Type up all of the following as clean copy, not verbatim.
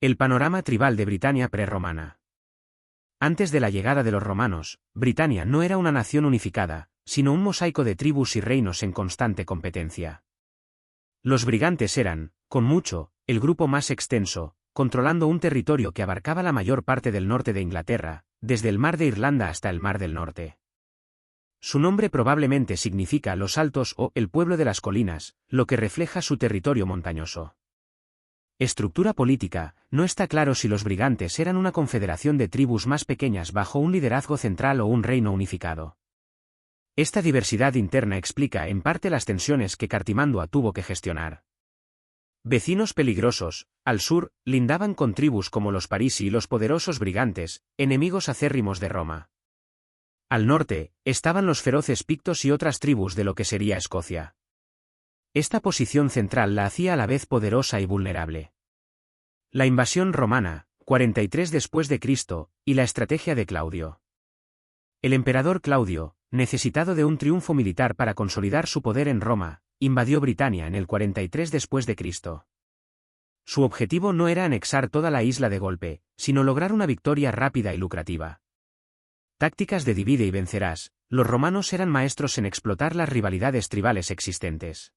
El panorama tribal de Britania prerromana. Antes de la llegada de los romanos, Britania no era una nación unificada, sino un mosaico de tribus y reinos en constante competencia. Los brigantes eran, con mucho, el grupo más extenso, controlando un territorio que abarcaba la mayor parte del norte de Inglaterra, desde el mar de Irlanda hasta el mar del norte. Su nombre probablemente significa los altos o el pueblo de las colinas, lo que refleja su territorio montañoso. Estructura política: no está claro si los brigantes eran una confederación de tribus más pequeñas bajo un liderazgo central o un reino unificado. Esta diversidad interna explica en parte las tensiones que Cartimandua tuvo que gestionar. Vecinos peligrosos: al sur, lindaban con tribus como los Parisi y los poderosos brigantes, enemigos acérrimos de Roma. Al norte, estaban los feroces pictos y otras tribus de lo que sería Escocia. Esta posición central la hacía a la vez poderosa y vulnerable. La invasión romana, 43 después de Cristo, y la estrategia de Claudio. El emperador Claudio, necesitado de un triunfo militar para consolidar su poder en Roma, invadió Britania en el 43 después de Cristo. Su objetivo no era anexar toda la isla de golpe, sino lograr una victoria rápida y lucrativa. Tácticas de divide y vencerás: los romanos eran maestros en explotar las rivalidades tribales existentes.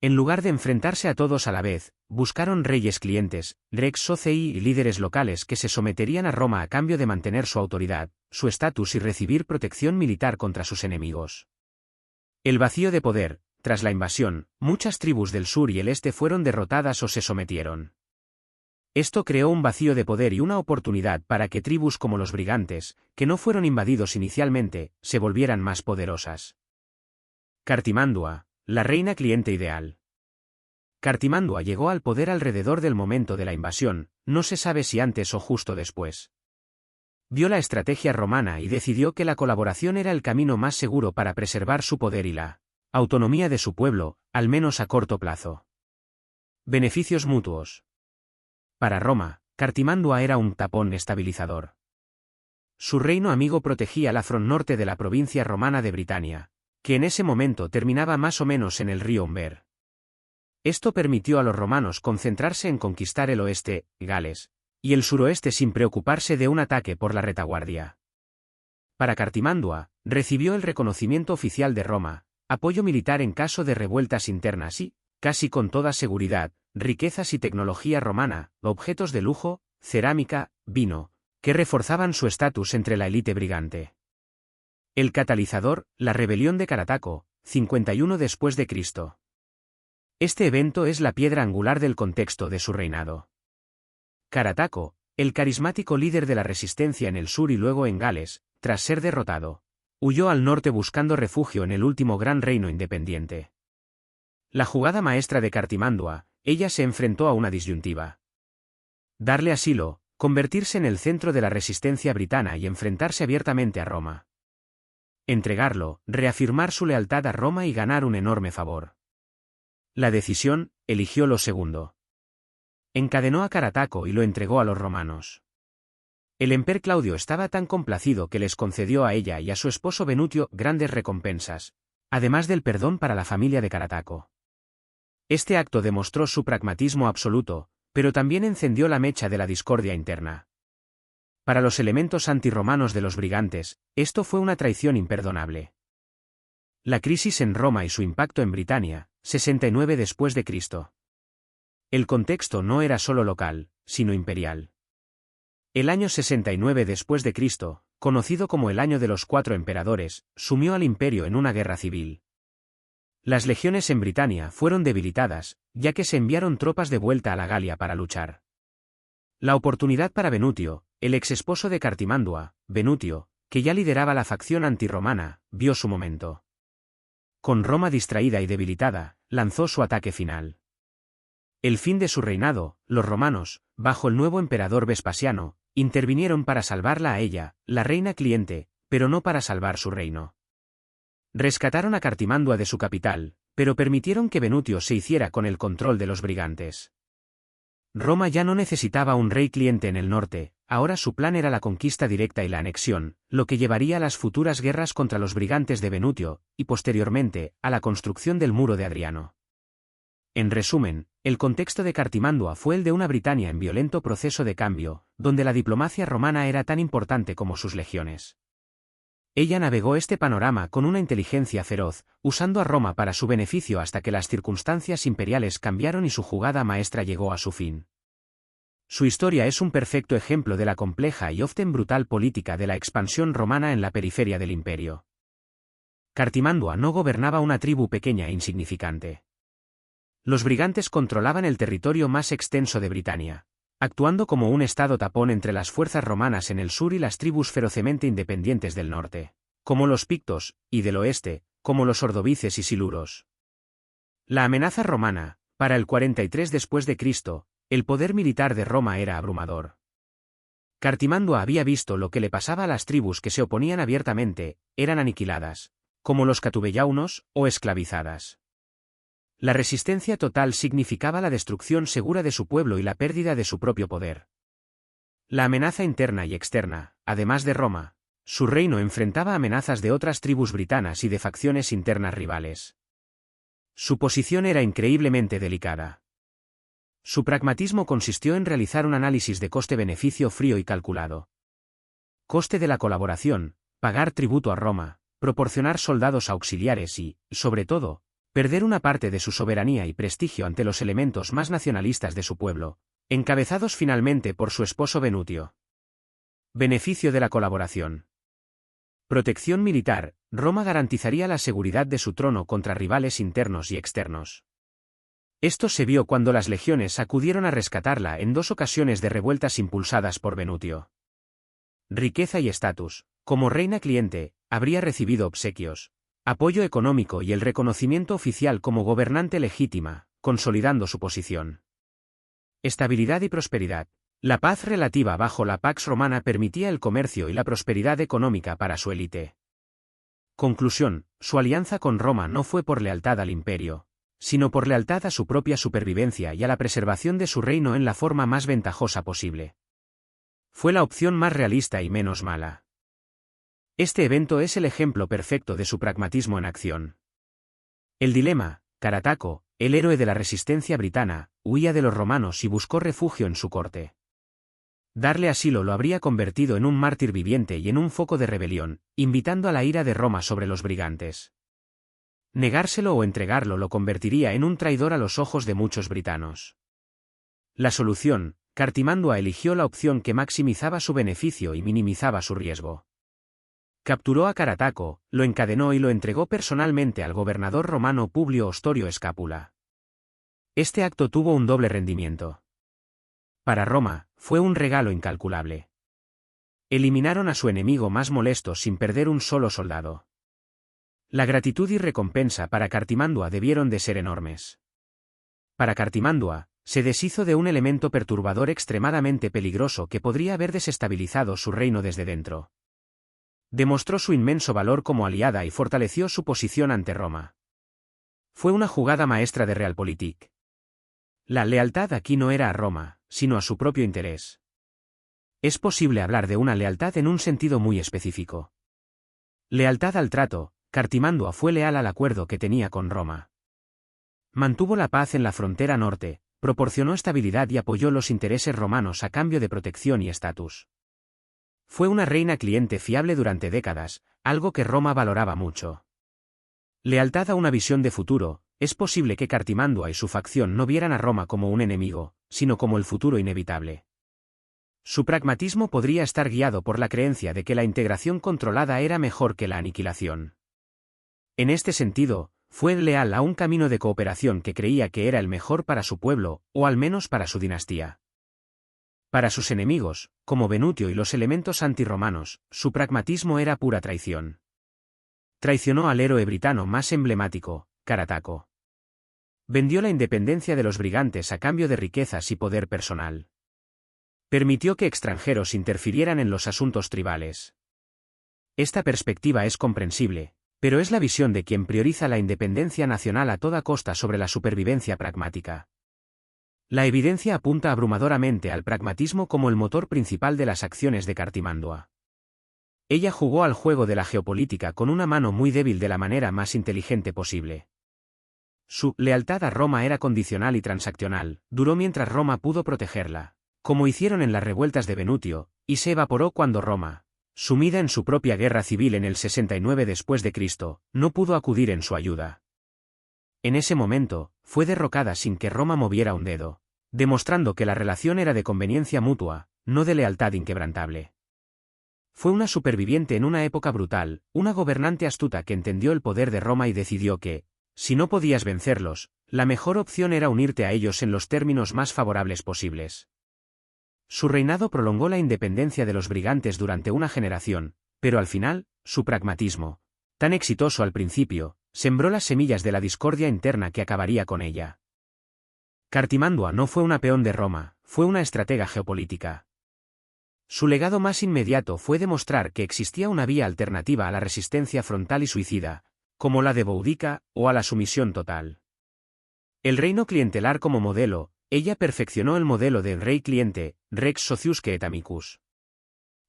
En lugar de enfrentarse a todos a la vez, buscaron reyes clientes, rex socii y líderes locales que se someterían a Roma a cambio de mantener su autoridad, su estatus y recibir protección militar contra sus enemigos. El vacío de poder: tras la invasión, muchas tribus del sur y el este fueron derrotadas o se sometieron. Esto creó un vacío de poder y una oportunidad para que tribus como los brigantes, que no fueron invadidos inicialmente, se volvieran más poderosas. Cartimandua, la reina cliente ideal. Cartimandua llegó al poder alrededor del momento de la invasión, no se sabe si antes o justo después. Vio la estrategia romana y decidió que la colaboración era el camino más seguro para preservar su poder y la autonomía de su pueblo, al menos a corto plazo. Beneficios mutuos. Para Roma, Cartimandua era un tapón estabilizador. Su reino amigo protegía la frontera norte de la provincia romana de Britania, que en ese momento terminaba más o menos en el río Humber. Esto permitió a los romanos concentrarse en conquistar el oeste, Gales, y el suroeste sin preocuparse de un ataque por la retaguardia. Para Cartimandua, recibió el reconocimiento oficial de Roma, apoyo militar en caso de revueltas internas y, casi con toda seguridad, riquezas y tecnología romana, objetos de lujo, cerámica, vino, que reforzaban su estatus entre la élite brigante. El catalizador: la rebelión de Carataco, 51 después de Cristo. Este evento es la piedra angular del contexto de su reinado. Carataco, el carismático líder de la resistencia en el sur y luego en Gales, tras ser derrotado, huyó al norte buscando refugio en el último gran reino independiente. La jugada maestra de Cartimandua: ella se enfrentó a una disyuntiva. Darle asilo, convertirse en el centro de la resistencia britana y enfrentarse abiertamente a Roma. Entregarlo, reafirmar su lealtad a Roma y ganar un enorme favor. La decisión: eligió lo segundo. Encadenó a Carataco y lo entregó a los romanos. El emper Claudio estaba tan complacido que les concedió a ella y a su esposo Venutio grandes recompensas, además del perdón para la familia de Carataco. Este acto demostró su pragmatismo absoluto, pero también encendió la mecha de la discordia interna. Para los elementos antirromanos de los brigantes, esto fue una traición imperdonable. La crisis en Roma y su impacto en Britania, 69 después de Cristo. El contexto no era solo local, sino imperial. El año 69 después de Cristo, conocido como el año de los 4 emperadores, sumió al imperio en una guerra civil. Las legiones en Britania fueron debilitadas, ya que se enviaron tropas de vuelta a la Galia para luchar. La oportunidad para Venutio, el ex esposo de Cartimandua, Venutio, que ya lideraba la facción antirromana, vio su momento. Con Roma distraída y debilitada, lanzó su ataque final. El fin de su reinado: los romanos, bajo el nuevo emperador Vespasiano, intervinieron para salvarla a ella, la reina cliente, pero no para salvar su reino. Rescataron a Cartimandua de su capital, pero permitieron que Venutio se hiciera con el control de los brigantes. Roma ya no necesitaba un rey cliente en el norte, ahora su plan era la conquista directa y la anexión, lo que llevaría a las futuras guerras contra los brigantes de Venutio, y posteriormente, a la construcción del muro de Adriano. En resumen, el contexto de Cartimandua fue el de una Britania en violento proceso de cambio, donde la diplomacia romana era tan importante como sus legiones. Ella navegó este panorama con una inteligencia feroz, usando a Roma para su beneficio hasta que las circunstancias imperiales cambiaron y su jugada maestra llegó a su fin. Su historia es un perfecto ejemplo de la compleja y often brutal política de la expansión romana en la periferia del imperio. Cartimandua no gobernaba una tribu pequeña e insignificante. Los brigantes controlaban el territorio más extenso de Britania, actuando como un estado tapón entre las fuerzas romanas en el sur y las tribus ferocemente independientes del norte, como los pictos, y del oeste, como los ordovíces y siluros. La amenaza romana, para el 43 después de Cristo, el poder militar de Roma era abrumador. Cartimandua había visto lo que le pasaba a las tribus que se oponían abiertamente, eran aniquiladas, como los catubellaunos, o esclavizadas. La resistencia total significaba la destrucción segura de su pueblo y la pérdida de su propio poder. La amenaza interna y externa, además de Roma, su reino enfrentaba amenazas de otras tribus britanas y de facciones internas rivales. Su posición era increíblemente delicada. Su pragmatismo consistió en realizar un análisis de coste-beneficio frío y calculado. Coste de la colaboración, pagar tributo a Roma, proporcionar soldados auxiliares y, sobre todo, perder una parte de su soberanía y prestigio ante los elementos más nacionalistas de su pueblo, encabezados finalmente por su esposo Venutio. Beneficio de la colaboración. Protección militar, Roma garantizaría la seguridad de su trono contra rivales internos y externos. Esto se vio cuando las legiones acudieron a rescatarla en 2 ocasiones de revueltas impulsadas por Venutio. Riqueza y estatus. Como reina cliente, habría recibido obsequios, apoyo económico y el reconocimiento oficial como gobernante legítima, consolidando su posición. Estabilidad y prosperidad. La paz relativa bajo la Pax Romana permitía el comercio y la prosperidad económica para su élite. Conclusión, su alianza con Roma no fue por lealtad al imperio, sino por lealtad a su propia supervivencia y a la preservación de su reino en la forma más ventajosa posible. Fue la opción más realista y menos mala. Este evento es el ejemplo perfecto de su pragmatismo en acción. El dilema, Carataco, el héroe de la resistencia britana, huía de los romanos y buscó refugio en su corte. Darle asilo lo habría convertido en un mártir viviente y en un foco de rebelión, invitando a la ira de Roma sobre los brigantes. Negárselo o entregarlo lo convertiría en un traidor a los ojos de muchos britanos. La solución, Cartimandua eligió la opción que maximizaba su beneficio y minimizaba su riesgo. Capturó a Carataco, lo encadenó y lo entregó personalmente al gobernador romano Publio Ostorio Escápula. Este acto tuvo un doble rendimiento. Para Roma, fue un regalo incalculable. Eliminaron a su enemigo más molesto sin perder un solo soldado. La gratitud y recompensa para Cartimandua debieron de ser enormes. Para Cartimandua, se deshizo de un elemento perturbador extremadamente peligroso que podría haber desestabilizado su reino desde dentro. Demostró su inmenso valor como aliada y fortaleció su posición ante Roma. Fue una jugada maestra de Realpolitik. La lealtad aquí no era a Roma, sino a su propio interés. Es posible hablar de una lealtad en un sentido muy específico. Lealtad al trato, Cartimandua fue leal al acuerdo que tenía con Roma. Mantuvo la paz en la frontera norte, proporcionó estabilidad y apoyó los intereses romanos a cambio de protección y estatus. Fue una reina cliente fiable durante décadas, algo que Roma valoraba mucho. Lealtad a una visión de futuro. Es posible que Cartimandua y su facción no vieran a Roma como un enemigo, sino como el futuro inevitable. Su pragmatismo podría estar guiado por la creencia de que la integración controlada era mejor que la aniquilación. En este sentido, fue leal a un camino de cooperación que creía que era el mejor para su pueblo, o al menos para su dinastía. Para sus enemigos, como Venutio y los elementos antirromanos, su pragmatismo era pura traición. Traicionó al héroe britano más emblemático, Carataco. Vendió la independencia de los brigantes a cambio de riquezas y poder personal. Permitió que extranjeros interfirieran en los asuntos tribales. Esta perspectiva es comprensible, pero es la visión de quien prioriza la independencia nacional a toda costa sobre la supervivencia pragmática. La evidencia apunta abrumadoramente al pragmatismo como el motor principal de las acciones de Cartimandua. Ella jugó al juego de la geopolítica con una mano muy débil de la manera más inteligente posible. Su lealtad a Roma era condicional y transaccional, duró mientras Roma pudo protegerla, como hicieron en las revueltas de Venutio, y se evaporó cuando Roma, sumida en su propia guerra civil en el 69 después de Cristo, no pudo acudir en su ayuda. En ese momento, fue derrocada sin que Roma moviera un dedo, demostrando que la relación era de conveniencia mutua, no de lealtad inquebrantable. Fue una superviviente en una época brutal, una gobernante astuta que entendió el poder de Roma y decidió que, si no podías vencerlos, la mejor opción era unirte a ellos en los términos más favorables posibles. Su reinado prolongó la independencia de los brigantes durante una generación, pero al final, su pragmatismo, tan exitoso al principio, sembró las semillas de la discordia interna que acabaría con ella. Cartimandua no fue una peón de Roma, fue una estratega geopolítica. Su legado más inmediato fue demostrar que existía una vía alternativa a la resistencia frontal y suicida, como la de Boudica, o a la sumisión total. El reino clientelar como modelo, ella perfeccionó el modelo del rey cliente, Rex Sociusque et Amicus.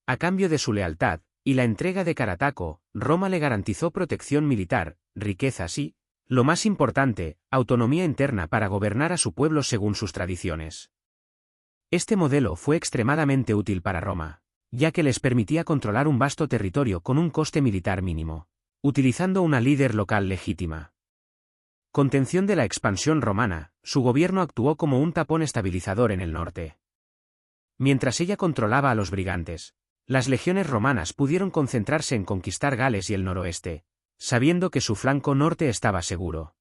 A cambio de su lealtad, y la entrega de Carataco, Roma le garantizó protección militar, riquezas y, lo más importante, autonomía interna para gobernar a su pueblo según sus tradiciones. Este modelo fue extremadamente útil para Roma, ya que les permitía controlar un vasto territorio con un coste militar mínimo, utilizando una líder local legítima. Contención de la expansión romana, su gobierno actuó como un tapón estabilizador en el norte. Mientras ella controlaba a los brigantes, las legiones romanas pudieron concentrarse en conquistar Gales y el noroeste, sabiendo que su flanco norte estaba seguro.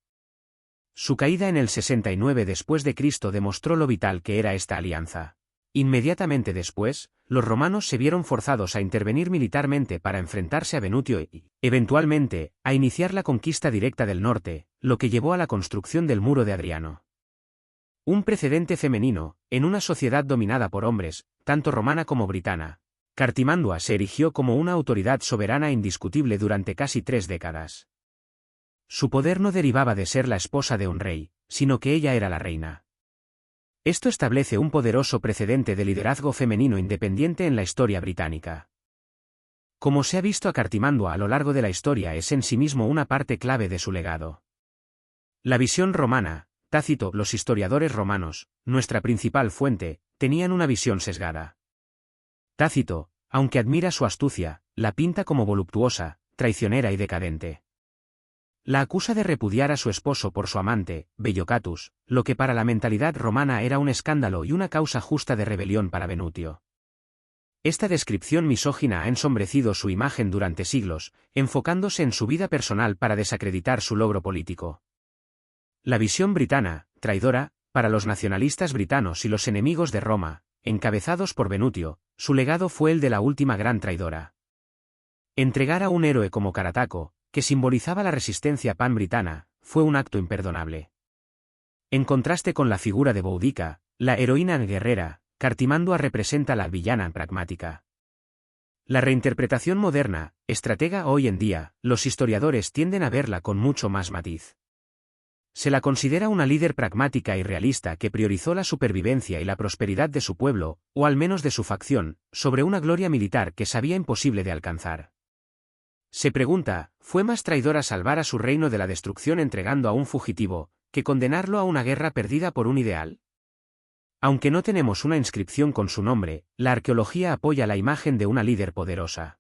Su caída en el 69 después de Cristo demostró lo vital que era esta alianza. Inmediatamente después, los romanos se vieron forzados a intervenir militarmente para enfrentarse a Venutio y, eventualmente, a iniciar la conquista directa del norte, lo que llevó a la construcción del Muro de Adriano. Un precedente femenino, en una sociedad dominada por hombres, tanto romana como britana, Cartimandua se erigió como una autoridad soberana indiscutible durante casi 3 décadas. Su poder no derivaba de ser la esposa de un rey, sino que ella era la reina. Esto establece un poderoso precedente de liderazgo femenino independiente en la historia británica. Como se ha visto, a Cartimandua a lo largo de la historia es en sí mismo una parte clave de su legado. La visión romana, Tácito, los historiadores romanos, nuestra principal fuente, tenían una visión sesgada. Tácito, aunque admira su astucia, la pinta como voluptuosa, traicionera y decadente. La acusa de repudiar a su esposo por su amante, Bellocatus, lo que para la mentalidad romana era un escándalo y una causa justa de rebelión para Venutio. Esta descripción misógina ha ensombrecido su imagen durante siglos, enfocándose en su vida personal para desacreditar su logro político. La visión britana, traidora, para los nacionalistas britanos y los enemigos de Roma, encabezados por Venutio, su legado fue el de la última gran traidora. Entregar a un héroe como Carataco, que simbolizaba la resistencia pan-britana, fue un acto imperdonable. En contraste con la figura de Boudica, la heroína guerrera, Cartimandua representa la villana pragmática. La reinterpretación moderna, estratega hoy en día, los historiadores tienden a verla con mucho más matiz. Se la considera una líder pragmática y realista que priorizó la supervivencia y la prosperidad de su pueblo, o al menos de su facción, sobre una gloria militar que sabía imposible de alcanzar. Se pregunta, ¿fue más traidora salvar a su reino de la destrucción entregando a un fugitivo, que condenarlo a una guerra perdida por un ideal? Aunque no tenemos una inscripción con su nombre, la arqueología apoya la imagen de una líder poderosa.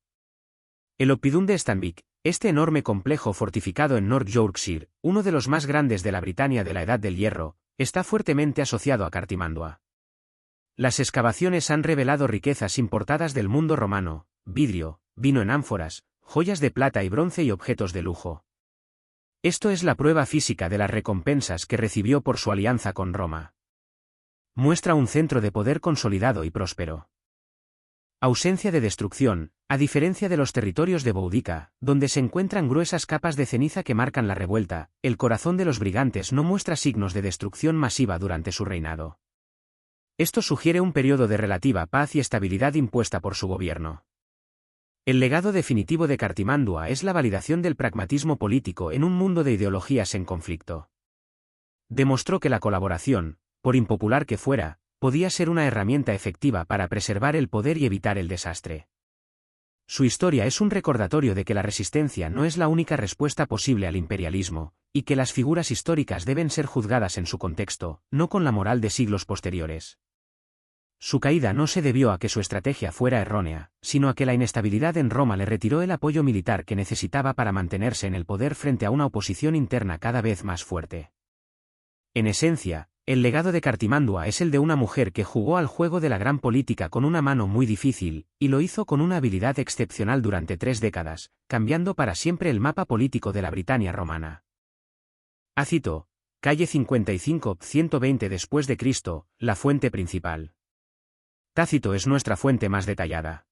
El Oppidum de Stanwix, este enorme complejo fortificado en North Yorkshire, uno de los más grandes de la Britania de la Edad del Hierro, está fuertemente asociado a Cartimandua. Las excavaciones han revelado riquezas importadas del mundo romano, vidrio, vino en ánforas, joyas de plata y bronce y objetos de lujo. Esto es la prueba física de las recompensas que recibió por su alianza con Roma. Muestra un centro de poder consolidado y próspero. Ausencia de destrucción, a diferencia de los territorios de Boudica, donde se encuentran gruesas capas de ceniza que marcan la revuelta, el corazón de los brigantes no muestra signos de destrucción masiva durante su reinado. Esto sugiere un periodo de relativa paz y estabilidad impuesta por su gobierno. El legado definitivo de Cartimandua es la validación del pragmatismo político en un mundo de ideologías en conflicto. Demostró que la colaboración, por impopular que fuera, podía ser una herramienta efectiva para preservar el poder y evitar el desastre. Su historia es un recordatorio de que la resistencia no es la única respuesta posible al imperialismo, y que las figuras históricas deben ser juzgadas en su contexto, no con la moral de siglos posteriores. Su caída no se debió a que su estrategia fuera errónea, sino a que la inestabilidad en Roma le retiró el apoyo militar que necesitaba para mantenerse en el poder frente a una oposición interna cada vez más fuerte. En esencia, el legado de Cartimandua es el de una mujer que jugó al juego de la gran política con una mano muy difícil, y lo hizo con una habilidad excepcional durante 3 décadas, cambiando para siempre el mapa político de la Britania romana. Tácito, calle 55, 120 después de Cristo, la fuente principal. Tácito es nuestra fuente más detallada.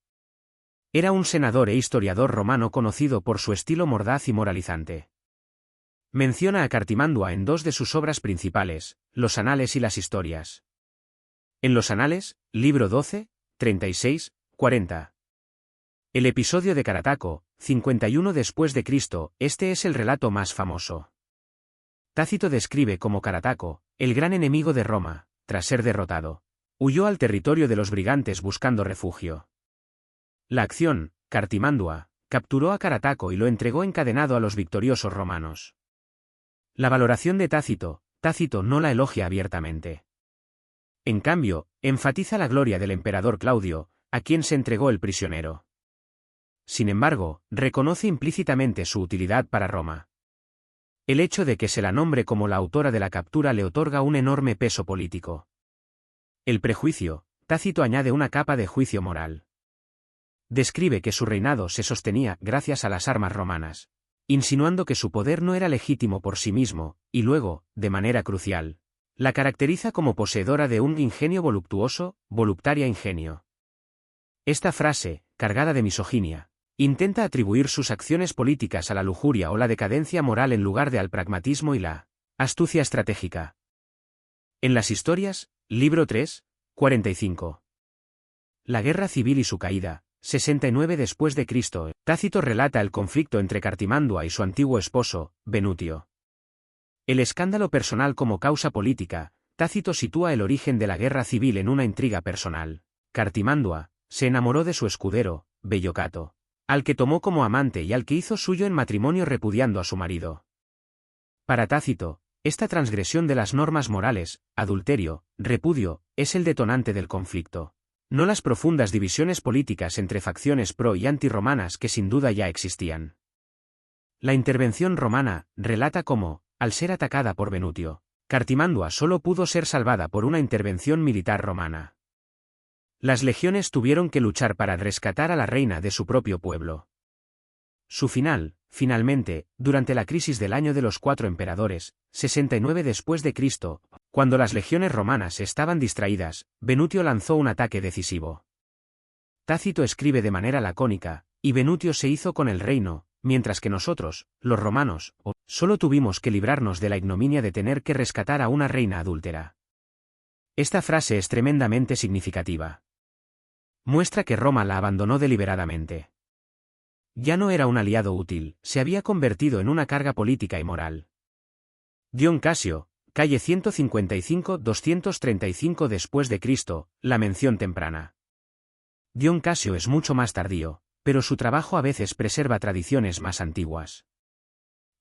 Era un senador e historiador romano conocido por su estilo mordaz y moralizante. Menciona a Cartimandua en 2 de sus obras principales, Los Anales y las Historias. En Los Anales, libro 12, 36, 40. El episodio de Carataco, 51 después de Cristo, este es el relato más famoso. Tácito describe cómo Carataco, el gran enemigo de Roma, tras ser derrotado, huyó al territorio de los brigantes buscando refugio. La acción, Cartimandua, capturó a Carataco y lo entregó encadenado a los victoriosos romanos. La valoración de Tácito no la elogia abiertamente. En cambio, enfatiza la gloria del emperador Claudio, a quien se entregó el prisionero. Sin embargo, reconoce implícitamente su utilidad para Roma. El hecho de que se la nombre como la autora de la captura le otorga un enorme peso político. El prejuicio, Tácito añade una capa de juicio moral. Describe que su reinado se sostenía gracias a las armas romanas, insinuando que su poder no era legítimo por sí mismo, y luego, de manera crucial, la caracteriza como poseedora de un ingenio voluptuoso, voluptaria ingenio. Esta frase, cargada de misoginia, intenta atribuir sus acciones políticas a la lujuria o la decadencia moral en lugar de al pragmatismo y la astucia estratégica. En las Historias, libro 3, 45. La guerra civil y su caída, 69 después de Cristo. Tácito relata el conflicto entre Cartimandua y su antiguo esposo, Venutio. El escándalo personal como causa política, Tácito sitúa el origen de la guerra civil en una intriga personal. Cartimandua se enamoró de su escudero, Bellocato, al que tomó como amante y al que hizo suyo en matrimonio repudiando a su marido. Para Tácito, esta transgresión de las normas morales, adulterio, repudio, es el detonante del conflicto, no las profundas divisiones políticas entre facciones pro y anti-romanas que sin duda ya existían. La intervención romana relata cómo, al ser atacada por Venutio, Cartimandua solo pudo ser salvada por una intervención militar romana. Las legiones tuvieron que luchar para rescatar a la reina de su propio pueblo. Su final, finalmente, durante la crisis del año de los 4 emperadores, 69 después de Cristo, cuando las legiones romanas estaban distraídas, Venutio lanzó un ataque decisivo. Tácito escribe de manera lacónica, y Venutio se hizo con el reino, mientras que nosotros, los romanos, solo tuvimos que librarnos de la ignominia de tener que rescatar a una reina adúltera. Esta frase es tremendamente significativa. Muestra que Roma la abandonó deliberadamente. Ya no era un aliado útil, se había convertido en una carga política y moral. Dion Casio, calle 155-235 después de Cristo, la mención temprana. Dion Casio es mucho más tardío, pero su trabajo a veces preserva tradiciones más antiguas.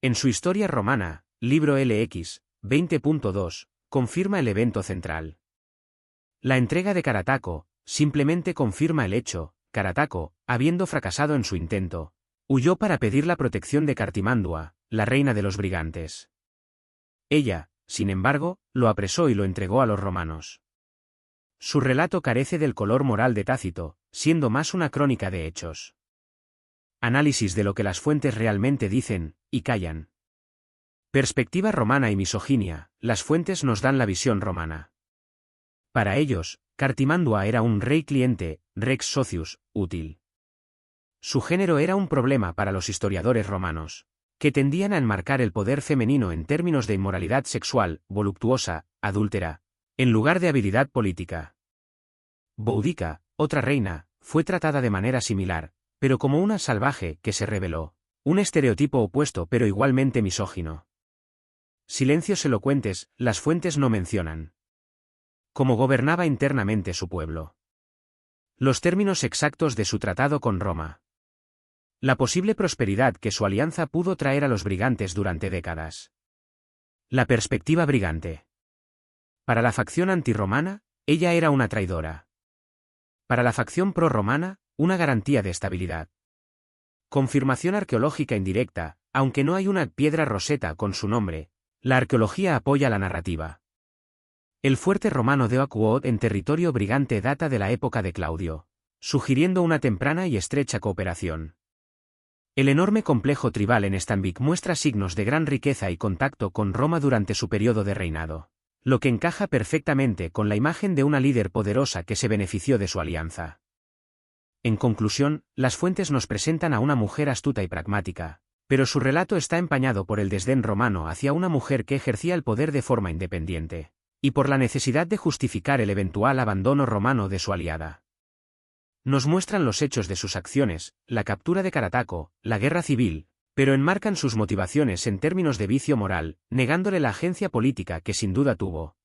En su Historia romana, libro LX, 20.2, confirma el evento central. La entrega de Carataco simplemente confirma el hecho. Carataco, habiendo fracasado en su intento, huyó para pedir la protección de Cartimandua, la reina de los brigantes. Ella, sin embargo, lo apresó y lo entregó a los romanos. Su relato carece del color moral de Tácito, siendo más una crónica de hechos. Análisis de lo que las fuentes realmente dicen, y callan. Perspectiva romana y misoginia, las fuentes nos dan la visión romana. Para ellos, Cartimandua era un rey cliente, rex socius, útil. Su género era un problema para los historiadores romanos, que tendían a enmarcar el poder femenino en términos de inmoralidad sexual, voluptuosa, adúltera, en lugar de habilidad política. Boudica, otra reina, fue tratada de manera similar, pero como una salvaje que se rebeló, un estereotipo opuesto pero igualmente misógino. Silencios elocuentes, las fuentes no mencionan cómo gobernaba internamente su pueblo. Los términos exactos de su tratado con Roma. La posible prosperidad que su alianza pudo traer a los brigantes durante décadas. La perspectiva brigante. Para la facción antirromana, ella era una traidora. Para la facción pro-romana, una garantía de estabilidad. Confirmación arqueológica indirecta, aunque no hay una piedra roseta con su nombre, la arqueología apoya la narrativa. El fuerte romano de Oakwood en territorio brigante data de la época de Claudio, sugiriendo una temprana y estrecha cooperación. El enorme complejo tribal en Stanvik muestra signos de gran riqueza y contacto con Roma durante su periodo de reinado, lo que encaja perfectamente con la imagen de una líder poderosa que se benefició de su alianza. En conclusión, las fuentes nos presentan a una mujer astuta y pragmática, pero su relato está empañado por el desdén romano hacia una mujer que ejercía el poder de forma independiente, y por la necesidad de justificar el eventual abandono romano de su aliada. Nos muestran los hechos de sus acciones, la captura de Carataco, la guerra civil, pero enmarcan sus motivaciones en términos de vicio moral, negándole la agencia política que sin duda tuvo.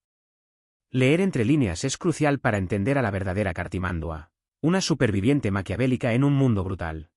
Leer entre líneas es crucial para entender a la verdadera Cartimandua, una superviviente maquiavélica en un mundo brutal.